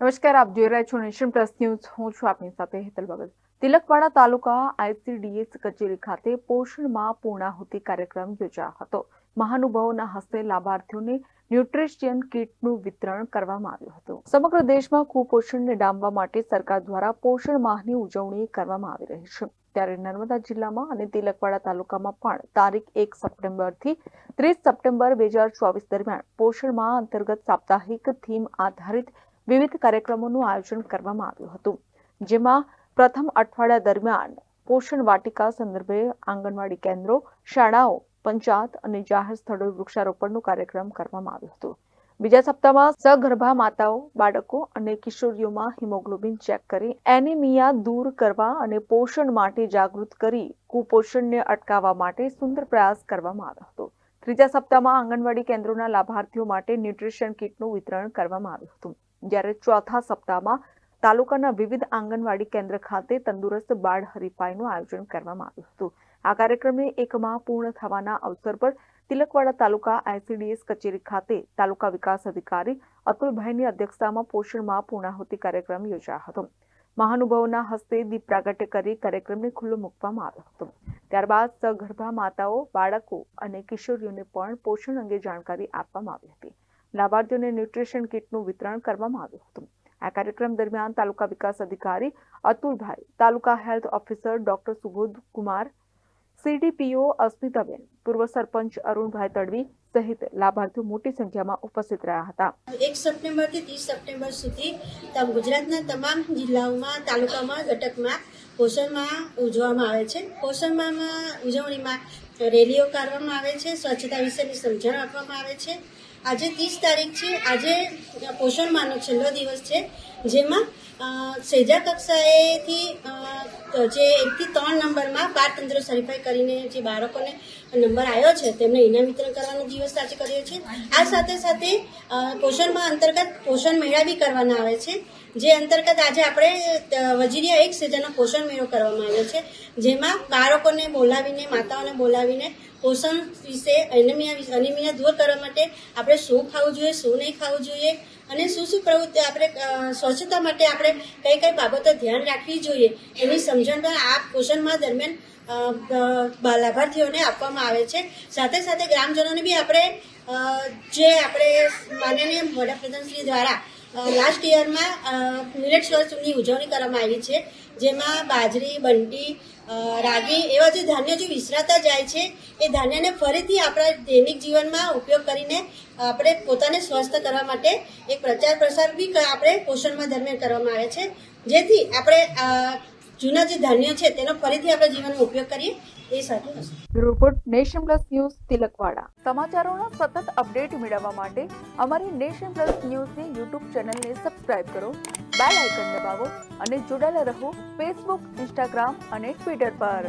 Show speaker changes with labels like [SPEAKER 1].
[SPEAKER 1] નમસ્કાર, આપ જોઈ રહ્યા છો નેશન પ્લસ ન્યૂઝ. હું છું આપની સાથે હેતલ ભગત. તિલકવાડા તાલુકા ICDS કચેરી ખાતે પોષણ માહ પૂર્ણાહુતિ કાર્યક્રમ યોજાયો હતો. મહાનુભાવોના હસ્તે લાભાર્થીઓને ન્યુટ્રિશિયન કીટનું વિતરણ કરવામાં આવ્યું હતું. સમગ્ર દેશમાં કુપોષણને ડામવા માટે સરકાર દ્વારા પોષણ માહની ઉજવણી કરવામાં આવી રહી છે. ત્યારે નર્મદા જિલ્લામાં અને તિલકવાડા તાલુકામાં પણ તારીખ 1 સપ્ટેમ્બરથી 30 સપ્ટેમ્બર 2024 દરમિયાન પોષણ માહ અંતર્ગત સાપ્તાહિક થીમ આધારિત વિવિધ કાર્યક્રમોનું આયોજન કરવામાં આવ્યું હતું. જેમાં પ્રથમ અઠવાડિયા દરમિયાન પોષણ વાટિકા સંદર્ભે આંગણવાડી કેન્દ્રો, શાળાઓ, પંચાયત અને જાહેર સ્થળોએ વૃક્ષારોપણનો કાર્યક્રમ કરવામાં આવ્યો હતો. બીજા સપ્તાહમાં સગર્ભા માતાઓ, બાળકો અને કિશોરીઓમાં હિમોગ્લોબિન ચેક કરી એનિમિયા દૂર કરવા અને પોષણ માટે જાગૃત કરી કુપોષણને અટકાવવા માટે સુંદર પ્રયાસ કરવામાં આવ્યો હતો. ત્રીજા સપ્તાહમાં આંગણવાડી કેન્દ્રોના લાભાર્થીઓ માટે ન્યુટ્રિશન કીટનું વિતરણ કરવામાં આવ્યું હતું. જ્યારે ચોથા સપ્તાહમાં તાલુકાના વિવિધ આંગણવાડી કેન્દ્ર ખાતે તંદુરસ્ત બાળ હરીફાઈનું આયોજન કરવામાં આવ્યું હતું. આ કાર્યક્રમને 1 માહ પૂર્ણ થવાના અવસર પર તિલકવાડા તાલુકા ICDS કચેરી ખાતે તાલુકા વિકાસ અધિકારી અતુલભાઈની અધ્યક્ષતામાં પોષણ માહ પૂર્ણાહુતિ કાર્યક્રમ યોજાયો હતો. મહાનુભાવોના હસ્તે દીપ પ્રાગટ્ય કરી કાર્યક્રમને ખુલ્લો મૂકવામાં આવ્યો હતો. ત્યારબાદ સગર્ભા માતાઓ, બાળકો અને કિશોરીઓને પણ પોષણ અંગે જાણકારી આપવામાં આવી હતી. લાભાર્થીઓને ન્યુટ્રિશન કીટનું વિતરણ કરવામાં આવ્યું હતું. આ કાર્યક્રમ દરમિયાન તાલુકા વિકાસ અધિકારી અતુલભાઈ, તાલુકા health officer doctor Subodh Kumar, CDPO Asmitaben, પૂર્વ સરપંચ અરુણભાઈ તડવી સહિત લાભાર્થીઓ મોટી સંખ્યામાં ઉપસ્થિત રહ્યા હતા.
[SPEAKER 2] 1 સપ્ટેમ્બરથી 30 સપ્ટેમ્બર સુધી ગુજરાતના તમામ જિલ્લાઓમાં, તાલુકામાં, ઘટકમાં પોષણ માહ ઉજવવામાં આવે છે. પોષણ માહમાં ઉજવણીમાં રેલીઓ કાઢવામાં આવે છે, સ્વચ્છતા વિશેની સમજણ આપવામાં આવે છે. આજે 30 તારીખ છે. આજે પોષણ માહનો છેલ્લો દિવસ છે, જેમાં સેજા કક્ષાએથી જે 1 થી 3 નંબરમાં બાળ તંદુરસ્ત હરીફાઈ કરીને જે બાળકોને નંબર આવ્યો છે તેમને ઇનામ વિતરણ કરવાનો દિવસ આજે કર્યો છે. આ સાથે સાથે પોષણ માહ અંતર્ગત પોષણ મેળા બી કરવાના આવે છે, જે અંતર્ગત આજે આપણે વજીરિયા 1 સેજાનો પોષણ મેળો કરવામાં આવ્યો છે, જેમાં બાળકોને બોલાવીને, માતાઓને બોલાવીને પોષણ વિશે એનિમિયા દૂર કરવા માટે આપણે શું ખાવું જોઈએ, શું નહીં ખાવું જોઈએ અને શું પ્રવૃત્તિ આપણે સ્વચ્છતા માટે આપણે કઈ કઈ બાબતો ધ્યાન રાખવી જોઈએ એની સમજણ પણ આ પોષણ માહ દરમિયાન લાભાર્થીઓને આપવામાં આવે છે. સાથે સાથે ગ્રામજનોને બી આપણે માનનીય વડાપ્રધાન શ્રી દ્વારા લાસ્ટ યરમાં મિલેટ્સ વર્ષની ઉજવણી કરવામાં આવી છે, જેમાં બાજરી, બંટી, રાગી એવા જે ધાન્ય જે વિસરાતા જાય છે એ ધાન્યને ફરીથી આપણા દૈનિક જીવનમાં ઉપયોગ કરીને આપણે પોતાને સ્વસ્થ કરવા માટે એક પ્રચાર પ્રસાર બી આપણે પોષણ માહ દરમિયાન કરવામાં આવે છે, જેથી આપણે જૂના જે ધાન્ય છે તેનો ફરીથી આપણે જીવનમાં ઉપયોગ કરીએ એ સાચું હશે.
[SPEAKER 1] Report nation plus news Tilakwada. સમાચારોના સતત અપડેટ મેળવવા માટે અમારી નેશન પ્લસ ન્યૂઝની YouTube ચેનલને સબસ્ક્રાઇબ કરો, બેલ આઇકન દબાવો અને જોડાયેલા રહો Facebook, Instagram અને Twitter પર.